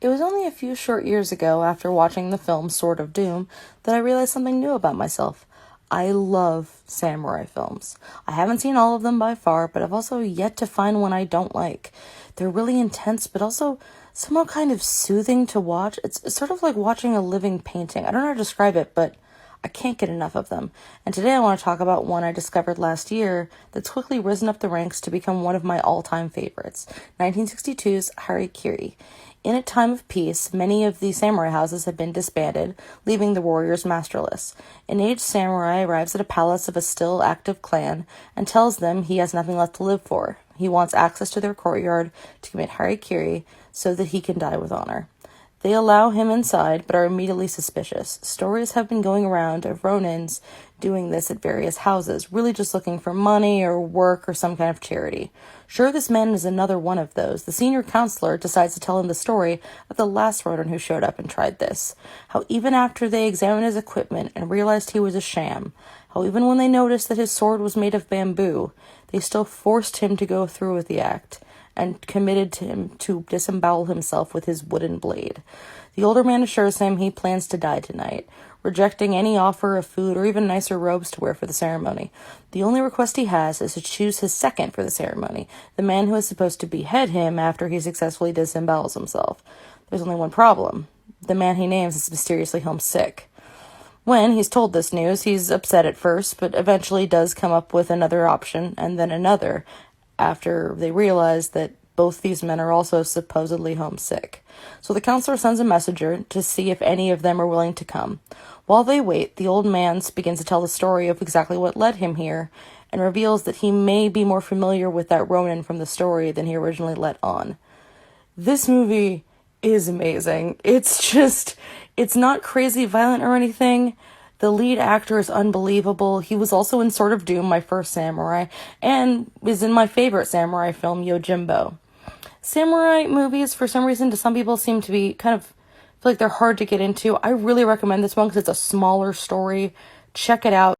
It was only a few short years ago, after watching the film Sword of Doom, that I realized something new about myself. I love samurai films. I haven't seen all of them by far, but I've also yet to find one I don't like. They're really intense, but also somehow kind of soothing to watch. It's sort of like watching a living painting. I don't know how to describe it, but I can't get enough of them. And today I want to talk about one I discovered last year that's quickly risen up the ranks to become one of my all-time favorites, 1962's Harakiri. In a time of peace, many of the samurai houses have been disbanded, leaving the warriors masterless. An aged samurai arrives at a palace of a still active clan and tells them he has nothing left to live for. He wants access to their courtyard to commit harakiri so that he can die with honor. They allow him inside, but are immediately suspicious. Stories have been going around of Ronins doing this at various houses, really just looking for money or work or some kind of charity. Sure, this man is another one of those. The senior counselor decides to tell him the story of the last Ronin who showed up and tried this. How even after they examined his equipment and realized he was a sham, how even when they noticed that his sword was made of bamboo, they still forced him to go through with the act and committed to him to disembowel himself with his wooden blade. The older man assures him he plans to die tonight, rejecting any offer of food or even nicer robes to wear for the ceremony. The only request he has is to choose his second for the ceremony, the man who is supposed to behead him after he successfully disembowels himself. There's only one problem. The man he names is mysteriously homesick. When he's told this news, he's upset at first, but eventually does come up with another option, and then another, after they realize that both these men are also supposedly homesick. So the counselor sends a messenger to see if any of them are willing to come. While they wait, the old man begins to tell the story of exactly what led him here, and reveals that he may be more familiar with that Ronin from the story than he originally let on. This movie is amazing. It's not crazy violent or anything. The lead actor is unbelievable. He was also in Sword of Doom, my first samurai, and is in my favorite samurai film, Yojimbo. Samurai movies, for some reason, to some people seem to be kind of, feel like they're hard to get into. I really recommend this one because it's a smaller story. Check it out.